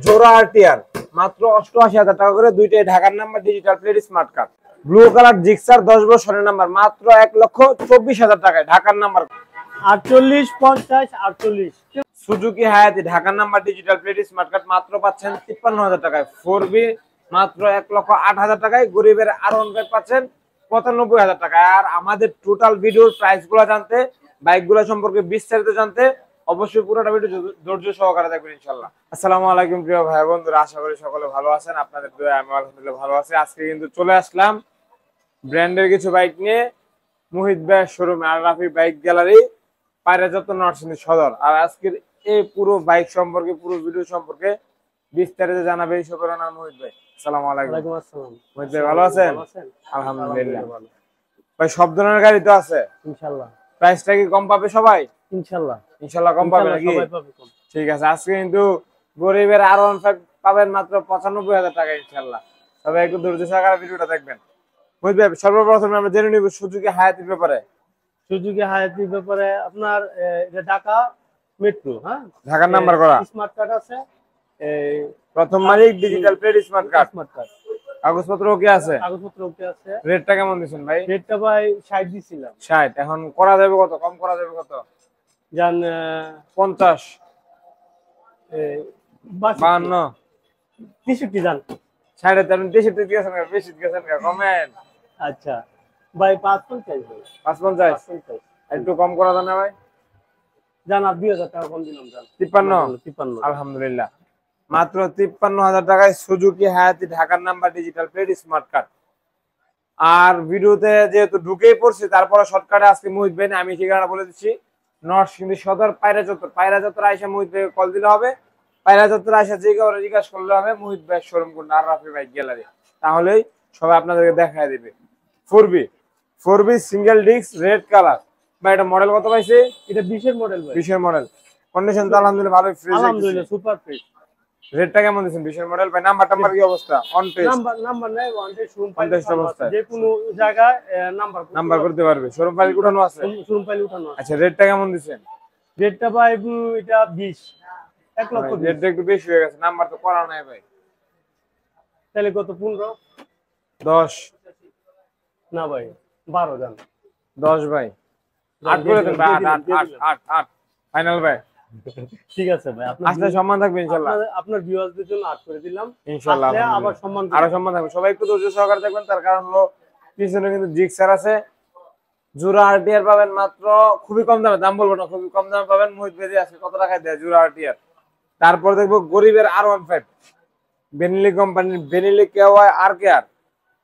জোড়া আরটিআর মাত্র 88,000 টাকা করে, দুইটাই ঢাকার number, digital plate, smart card. Blue colour Gixxer 10 বছরের নাম্বার, মাত্র 1,24,000 টাকায়, ঢাকার নাম্বার 48 50 48। সুজুকি হায়াতি ঢাকার number, digital plate, smart card, মাত্র পাচ্ছেন 53,000 টাকায়। 4B মাত্র 1,08,000 টাকায়। গরিবের R1 পাচ্ছেন 95,000 টাকায়। আর আমাদের টোটাল ভিডিওর প্রাইস গুলো জানতে, বাইক গুলো সম্পর্কে বিস্তারিত জানতে অবশ্যই পুরোটা ভিডিও ধৈর্য সহকারে দেখবেন ইনশাআল্লাহ। আসসালামু আলাইকুম প্রিয় ভাই বন্ধুরা, আশা করি সকলে ভালো আছেন। আপনাদের দোয়ায় আমি আলহামদুলিল্লাহ ভালো আছি। আজকে কিন্তু চলে আসলাম ব্র্যান্ডের কিছু বাইক নিয়ে মুহিত ভাই শোরুমে, আর রাফি বাইক গ্যালারি, পায়রাজত নরসিংদী সদর। আর আজকের এই পুরো বাইক সম্পর্কে, পুরো ভিডিও সম্পর্কে বিস্তারিত জানাবে এই সকল নাম মুহিত ভাই। আসসালামু আলাইকুম। ওয়ালাইকুম আসসালাম। মুহিত ভাই ভালো আছেন? আলহামদুলিল্লাহ ভাই। সব ধরনের গাড়ি তো আছে ইনশাআল্লাহ। প্রাইসটা কি কম পাবে সবাই? ইনশাআল্লাহ ইনশাআল্লাহ কম পাবে নাকি? সবাই পাবে কম। ঠিক আছে। আজকে কিন্তু গরিবের R1 পাবেন মাত্র 95,000 টাকা ইনশাআল্লাহ। তবে একটু ধৈর্য সহকারে ভিডিওটা দেখবেন। মুহিত ভাই সর্বপ্রথমে আমরা জেনে নিব সুজুকি হায়াতির ব্যাপারে। সুজুকি হায়াতির ব্যাপারে আপনার এটা ঢাকা মেট্রো, হ্যাঁ, ঢাকার নাম্বার করা, স্মার্ট কার্ড আছে, এই প্রথম মালিক, digital plate, smart card, smart card, কাগজপত্র ওকে আছে? কাগজপত্র ওকে আছে। রেটটা কেমন দিবেন ভাই? রেটটা ভাই 60 দিছিলাম। 60। এখন করা যাবে কত? কম করা যাবে কত? জান 50, 52, 63 জান। 60 তেমন 63 দিয়েছেন না? বেশি দিয়েছেন না, কমেন। আচ্ছা ভাই 55 ভাই। 55 একটু কম করা যায় না ভাই? জান আর 2000 টাকা কম দিলাম জান। 53। আলহামদুলিল্লাহ, মাত্র 53,000 টাকায় সুজুকি হায়াতি ঢাকার number, digital plate, smart card. আর ভিডিওতে যেহেতু ঢুকেই পড়ছি, তারপরে শর্টকাটে আজকে মুহিত ভাই আমি ঠিকানা বলে দিচ্ছি। নরসিংদী সদর পায়রাচত্বর আইসা মুহিত ভাই কল দিলে হবে। পায়রাচত্বর আইসা যে কাউরে জিজ্ঞাসা করলে হবে মুহিত ভাই শোরুম কোনটা, আর রাফি বাইক গ্যালারি, তাহলেই সবাই আপনাদেরকে দেখায় দিবে। 4B single disc red colour ভাই। এটা মডেল কত পাইছে? এটা 20 এর মডেল ভাই। 20 এর মডেল। কন্ডিশন তো আলহামদুলিল্লাহ ভালোই, ফ্রেশ, আলহামদুলিল্লাহ সুপার ফ্রেশ। রেটটা কেমন দিবেন? 20 এর মডেল ভাই। নাম্বার কি অবস্থা? অন পেজ নাম্বার নাই, ওয়ান ডে শোরুম অবস্থা, যে কোনো জায়গায় নাম্বার করতে পারবে। শোরুম ফাইল উঠানো আছে? শোরুম ফাইল উঠানো আছে। আচ্ছা, রেটটা কেমন দিবেন? রেটটা ভাই এটা 20, 1 লক্ষ। রেটটা একটু বেশি হয়ে গেছে, নাম্বার তো করা নাই ভাই। তাহলে কত? 15 10 না ভাই, 12 জান। 10 ভাই, 8 করে দেন ভাই। 8 ফাইনাল ভাই। ঠিক আছে ভাই, আসলে সম্মান থাকবে ইনশাআল্লাহ। আপনার ভিউয়ারদের জন্য 8 করে দিলাম ইনশাআল্লাহ। আবার সম্মান, আরো সম্মান থাকবে। সবাই একটু ধৈর্য সহকারে দেখবেন, তার কারণ হলো পিছনে কিন্তু জিক্সার আছে। জোড়া আরটিআর পাবেন মাত্র, খুবই কম দামে, দাম বলবো না, খুবই কম দামে পাবেন। মুহিত ভাই আজকে কত টাকায় দেয় জোড়া আরটিআর? তারপর দেখবো গরিবের R15 বেনিলি কোম্পানির, বেনিলি কেওয়াই আর কে আর,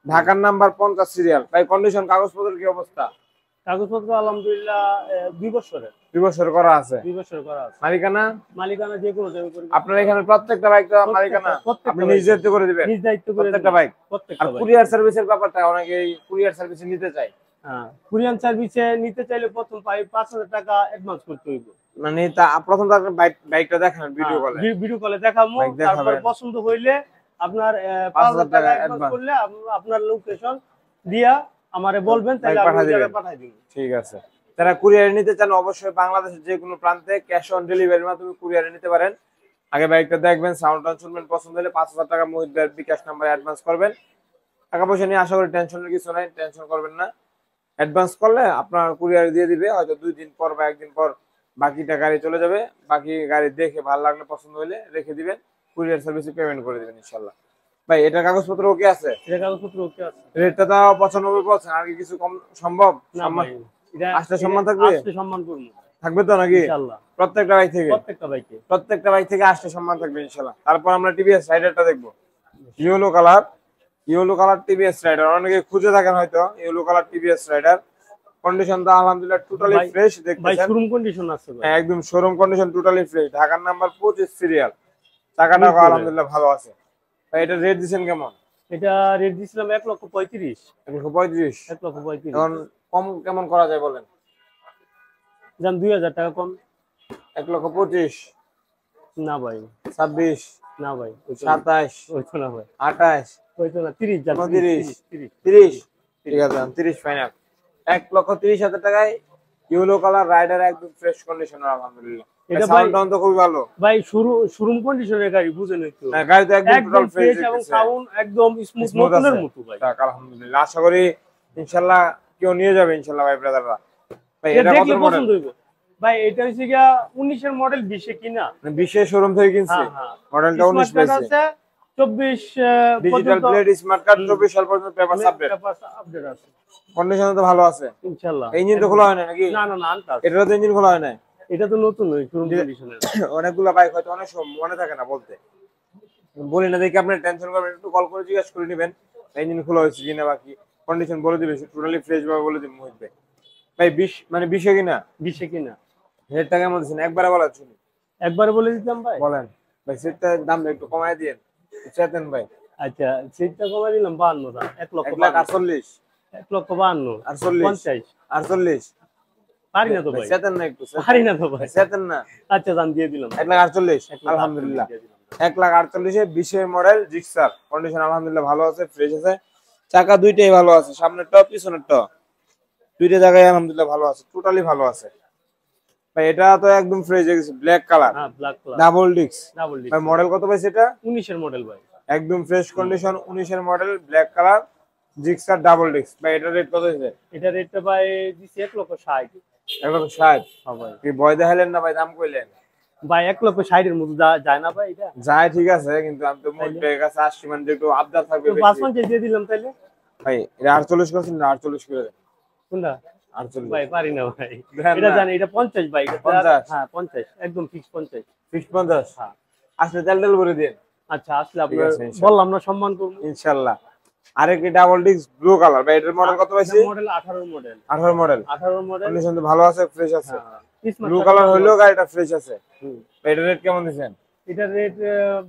ঢাকার নাম্বার 50 সিরিয়াল ভাই। কন্ডিশন কাগজপত্রের কি অবস্থা? কাগজপত্র আলহামদুলিল্লাহ 2 বছরের। 2 বছর করা আছে? 2 বছর করা আছে। মালিকানা যে কোনো জায়গায় করে আপনার এখানে প্রত্যেকটা বাইক তো মালিকানা আপনি নিজ দায়িত্ব করে দিবেন? নিজ দায়িত্ব করে প্রত্যেকটা বাইক। প্রত্যেকটা আর বাইক। কুরিয়ার সার্ভিসের ব্যাপারটা, অনেকে কুরিয়ার সার্ভিসে নিতে চায়। হ্যাঁ, কুরিয়ার সার্ভিসে নিতে চাইলে প্রথম 5,000 টাকা অ্যাডভান্স করতে হইব। মানে প্রথম তো আপনি বাইকটা দেখান ভিডিও কলে দেখাবো, তারপর পছন্দ হইলে আপনার 5,000 টাকা অ্যাডভান্স করলে আপনার লোকেশন দিয়া আমারে বলবেন, তাহলে আমি জায়গায় পাঠিয়ে দিব। ঠিক আছে। যারা কুরিয়ারে নিতে চান অবশ্যই বাংলাদেশের যে কোনো প্রান্তে ক্যাশ অন ডেলিভারির মাধ্যমে কুরিয়ারে নিতে পারেন। আগে বাইকটা দেখবেন, সাউন্ড শুনবেন, পছন্দ হলে 5,000 টাকা মুহিত ভাইয়ের বিকাশ নাম্বারে অ্যাডভান্স করবেন। টাকা পয়সা নিয়ে আশা করি টেনশনের কিছু নাই, টেনশন করবেন না। অ্যাডভান্স করলে আপনার কুরিয়ারে দিয়ে দিবে, হয়তো 2 দিন পর বা 1 দিন পর বাকিটা গাড়ি চলে যাবে। বাকি গাড়ি দেখে ভালো লাগলে, পছন্দ হলে রেখে দিবেন, কুরিয়ার সার্ভিসে পেমেন্ট করে দিবেন ইনশাআল্লাহ। ভাই এটার কাগজপত্র ওকে আছে? এটা কাগজপত্র ওকে আছে। রেটটা তো 95 বলছেন, আর কি কিছু কম সম্ভব? না ভাই, আসলে সম্মান থাকবে? আসলে সম্মান করব, থাকবে তো নাকি? ইনশাআল্লাহ। প্রত্যেকটা বাইক থেকে আসলে সম্মান থাকবে ইনশাআল্লাহ। তারপর আমরা টিভিএস রাইডারটা দেখবো। ইয়েলো কালার টিভিএস রাইডার, অনেকে খুঁজে থাকেন হয়তো yellow colour TVS rider. Condition তো আলহামদুলিল্লাহ টোটালি ফ্রেশ, দেখতেছেন ভাই শোরুম কন্ডিশন আছে ভাই, একদম শোরুম কন্ডিশন, টোটালি ফ্রেশ। ঢাকার নাম্বার 25 সিরিয়াল, চাকাটা আলহামদুলিল্লাহ ভালো আছে। ভাই এটা রেট দিবেন কেমন? এটা রেট দিছিলাম 1,35,000। 1,35,000? 1,35,000। এখন কম কেমন করা যায় বলেন? জান 2,000 টাকা কম। 1,25,000? না ভাই। 26? না ভাই। 27? ওইতো না ভাই। 28? ওইতো না। 30 জান। 30? ঠিক আছে, 30 ফাইনাল। 1,30,000 টাকায় ইয়েলো কালার রাইডার, একদম ফ্রেশ কন্ডিশনের আলহামদুলিল্লাহ। এটা সাউন্ড তো খুবই ভালো ভাই, শোরুম কন্ডিশনের গাড়ি, বুঝেন একটু। হ্যাঁ, গাড়ি তো একদম টোটাল ফ্রেশ এবং সাউন্ড একদম স্মুথ নতুনের মতো ভাই। যাক আলহামদুলিল্লাহ, আশা করি ইনশাআল্লাহ কেউ নিয়ে যাবে ইনশাআল্লাহ ভাই ব্রাদাররা। ভাই এটা এটা কত দেখলে মডেল? পছন্দ হইব ভাই। এটা হচ্ছে গিয়া 19 এর মডেল, 20 এ কিনা, 20 এর শোরুম থেকে কিনছি, মডেলটা 19 পেয়েছে। 24 ডিজিটাল প্লেট, স্মার্ট কার্ড, 24 সাল পর্যন্ত পেপারস আপডেট আছে। কন্ডিশন তো ভালো আছে ইনশাআল্লাহ। ইঞ্জিন তো খোলা হয় না নাকি? না না না, আনটাচ। এটারও তো ইঞ্জিন খোলা হয় না। এটা তো নতুন ওই শোরুম কন্ডিশনের। অনেকগুলো বাইক হয়তো অনেক সময় মনে থাকে না বলতে, বলি না দেখি আপনি টেনশন করবেন, একটু কল করে জিজ্ঞাসা করে নেবেন ইঞ্জিন খোলা হয়েছে কিনা, বাকি কন্ডিশন বলে দিবে, টোটালি ফ্রেশ ভাবে বলে দিবে মোহিত ভাই। ভাই 20 মানে 20 এ কিনা, 20 এ কিনা। রেটটা কেমন দিচ্ছেন একবারে বলা শুনি? একবারে বলে দিতাম ভাই। বলেন ভাই, সেটটার দাম একটু কমায় দিয়েন, চেতেন ভাই। আচ্ছা, সিটটা কমাই দিলাম 52 টাকা, 1 লক্ষ 1,48,000, 1 লক্ষ 52, 48, 48 পারি না তো ভাই, চেতেন না একটু, পারি না তো ভাই, চেতেন না। আচ্ছা দাম দিয়ে দিলাম 1,48,000 আলহামদুলিল্লাহ। 1,48,000 20 এর মডেল জিক্সার, কন্ডিশন আলহামদুলিল্লাহ ভালো আছে, ফ্রেশ আছে, চাকা দুইটাই ভালো আছে, সামনেরটা পিছনেরটা দুইটা জায়গায় আলহামদুলিল্লাহ ভালো আছে, টোটালি ভালো আছে ভাই। এটা তো একদম ফ্রেশ হয়ে গেছে, ব্ল্যাক কালার, হ্যাঁ black colour, double disc. Double disc ভাই মডেল কত পাইছে এটা? 19 এর মডেল ভাই, একদম ফ্রেশ কন্ডিশন, 19 এর model, black colour, Gixxer, double disc. ভাই এটা রেট কত হইছে? এটা রেটটা ভাই দিছি 1 লক্ষ 60। 1,60,000? হ্যাঁ ভাই। কি ভয় দেখাইলেন না ভাই, দাম কইলেন ভাই 1 লক্ষ 60 এর মধ্যে যায় না ভাই এটা? যায়, ঠিক আছে, কিন্তু আমি তো মোট ব্যাগ কাছে আসছি, মানে যে একটু আবদার থাকবে বেশি। 55 দিয়ে দিলাম তাইলে ভাই এটা 48 করছেন না, 48 করে দেন। কোনটা 48 ভাই? পারি না ভাই, দেন এটা না। জানি, এটা 50 ভাই, এটা 50? হ্যাঁ 50 একদম ফিক্স 50। ফিক্স 50? হ্যাঁ আসলে তেল করে দেন আচ্ছা, আসলে ঠিক আপনার আছে, ইনশাআল্লাহ। বললাম না, সম্মান করব ইনশাআল্লাহ। আরেকটি ডাবল ডিস্ক ব্লু কালার, ভাই এটার মডেল কত পাইছে? Model 18 model, 18 model, 18 model. Condition তো ভালো আছে, ফ্রেশ আছে, স্মার্ট ব্লু কার্ড কালার হইলেও গাড়িটা ফ্রেশ আছে। হুম। ভাই এটার রেট কেমন দিবেন? এটার রেট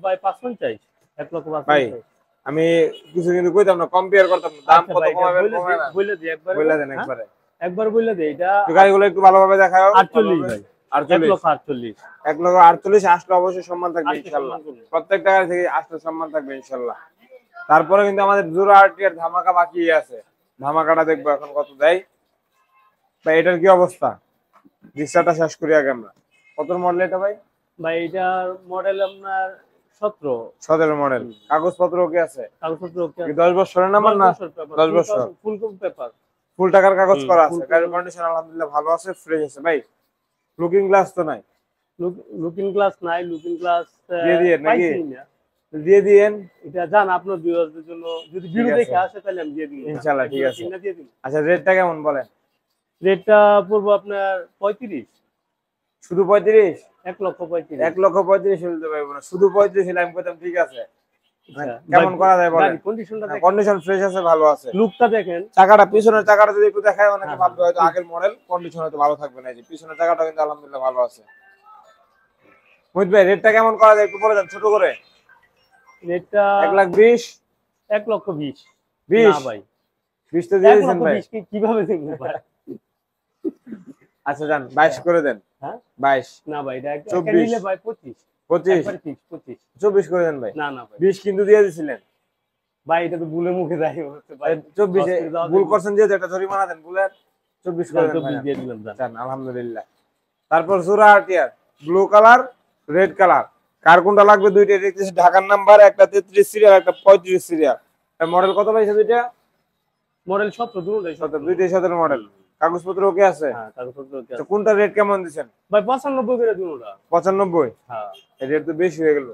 ভাই 55, 1 লক্ষ ভাই 55। আমি কিছু কিন্তু কইতাম না, কম্পেয়ার করতাম না, দাম আচ্ছা কত ভাই, কমাবেন বইলে কমাবেন না, বইলে দিই একবার, বইলা দেন একবারে, একবার বইলে দেই। এটা তো গাড়িগুলো একটু ভালোভাবে দেখাও। 48 ভাই, 1 48, লক্ষ 48। 1,48,000 আসলে অবশ্যই সম্মান থাকবে আসলে ইনশাআল্লাহ, সম্মান করবো। প্রত্যেকটা গাড়ি থেকে আসলে সম্মান থাকবে ইনশাআল্লাহ। তারপরে কিন্তু আমাদের জোড়া আরটিআর ধামাকা বাকি আছে, ধামাকাটা দেখবো এখন কত দেয়। ভাই এটার কি অবস্থা? রিক্সাটা শেষ করি আগে আমরা। কত মডেল এটা ভাই? ভাই এটার মডেল আপনার 17। 17 মডেল, কাগজপত্র কি আছে? কাগজপত্র কি 10 বছরের নাম্বার না? 10 বছর, ফুল পেপার, ফুল টাকার কাগজ করা আছে, full গাড়ির কন্ডিশন আলহামদুলিল্লাহ ভালো আছে, ফ্রেশ আছে। ভাই লুকিং গ্লাস তো নাই? লুকিং গ্লাস নাই, লুকিং গ্লাস দিয়ে দিয়েন নাকি? পাইছি না, দিয়ে দিয়েন। এটা জান আপনার ভিউয়ারদের জন্য, যদি ভিউ ঠিক দেখে আছে। আসে তাহলে আমি দিয়ে দিই ইনশাআল্লাহ, ঠিক আছে। দিয়ে দিই। আচ্ছা রেটটা কেমন বলেন? রেটটা পড়বো আপনার 35, শুধু 35? 1 লক্ষ 35। 1,35,000 হইতে পারবো না, শুধু 35 হলে আমি কইতাম ঠিক আছে। আচ্ছা, কেমন করা যায় বলেন? গাড়ি কন্ডিশনটা দেখেন, কন্ডিশন ফ্রেশ আছে, ভালো আছে, লুকটা দেখেন। চাকাটা, পিছনের চাকাটা যদি একটু দেখায় অনেকে হ্যাঁ, ভাববে হয়তো আগের মডেল, কন্ডিশন হয়তো ভালো থাকবে না। এই যে পিছনের চাকাটা কিন্তু আলহামদুলিল্লাহ ভালো আছে। মোহিত ভাই রেটটা কেমন করা যায় একটু বলে দেন ছোট করে। রেটটা 1,20,000? 1 লক্ষ 20। 20? না ভাই, 20 তো দিয়ে 1 দিয়েছেন লক্ষ ভাই। 20 কিভাবে দেখবো ভাই? আচ্ছা যান 22 করে দেন। হ্যাঁ 22? না ভাই, এটা একটা 24? নিলে ভাই 25, 25? একবারে ফিক্স 25। 24 করে দেন ভাই। না না ভাই, 20 কিন্তু দিয়ে দিছিলেন ভাই এটা তো ভুলে মুখে যাই হচ্ছে ভাই। 24 এ ভুল করছেন যেহেতু একটা জরিমানা দেন, ভুলে 24 করে দেন 24 ভাই। দিয়ে দিলাম জান। জান আলহামদুলিল্লাহ। তারপর জোড়া RTR blue colour, red colour, কার কোনটা লাগবে? দুইটা দেখতেছি ঢাকার নাম্বার, একটা 33 সিরিয়াল, একটা 35 সিরিয়াল। মডেল কত পাইছে দুইটা? মডেল 17, দুটোই 17। দুইটাই 17 মডেল, কাগজপত্র ওকে আছে? হ্যাঁ কাগজপত্র ওকে তো আছে। কোনটা রেট কেমন দিবেন? ভাই 95 করে দুটোটা। 95? হ্যাঁ এই রেট তো বেশি হয়ে গেল।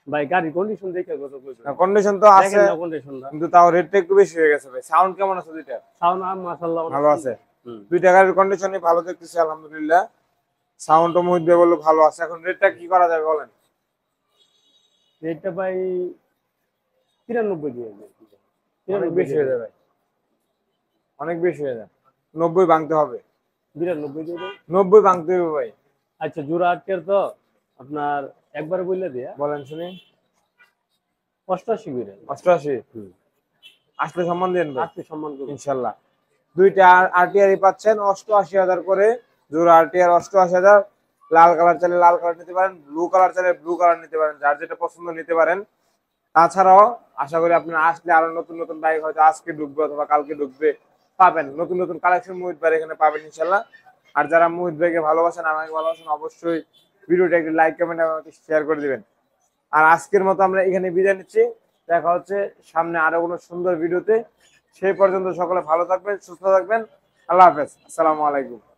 ভাই, গাড়ি কন্ডিশন দেখে কত কইছো? কন্ডিশন তো আছে, দেখেন না কন্ডিশনটা। কিন্তু তাও রেটটা একটু বেশি হয়ে গেছে ভাই। সাউন্ড কেমন আছে দুইটা? সাউন্ড মাশাআল্লাহ ভালো আছে, হুম। দুইটা গাড়ির কন্ডিশনই ভালো দেখতেছি আলহামদুলিল্লাহ। সাউন্ডও মোহিত ভাই বললো ভালো আছে। এখন রেটটা কি করা যাবে বলেন? রেটটা ভাই 93 দিয়ে দেন। অনেক বেশি হয়ে যাবে, অনেক বেশি হয়ে যাবে। 90 ভাঙতে হবে, 92 দিয়ে দেন। 90 ভাঙতে হবে ভাই। আচ্ছা জোড়া আটকের তো আপনার একবারে বললে দিয়া বলেন শুনি। 88 করে 88? আসলে সম্মান দেন ভাই আপনি সম্মান করুন ইনশাল্লাহ। দুইটা আরটিআরই পাচ্ছেন 88,000 করে, জোড়া আরটিআর 88,000। লাল কালার চাইলে লাল কালার নিতে পারেন, ব্লু কালার চাইলে ব্লু কালার নিতে পারেন, যার যেটা পছন্দ নিতে পারেন। তাছাড়াও আশা করি আপনারা আসলে আরো নতুন নতুন বাইক হয়তো আজকে ঢুকবে অথবা কালকে ঢুকবে, পাবেন নতুন নতুন কালেকশন মোহিত ভাই এখানে পাবেন ইনশাল্লাহ। আর যারা মুহিত ভাইকে ভালোবাসেন, আমাকে ভালোবাসেন, অবশ্যই ভিডিওটা একটু লাইক কমেন্ট এবং শেয়ার করে দিবেন। আর আজকের মতো আমরা এখানে বিদায় নিচ্ছি, দেখা হচ্ছে সামনে আরো কোনো সুন্দর ভিডিওতে। সেই পর্যন্ত সকলে ভালো থাকবেন, সুস্থ থাকবেন। আল্লাহ হাফেজ, আসসালামু আলাইকুম।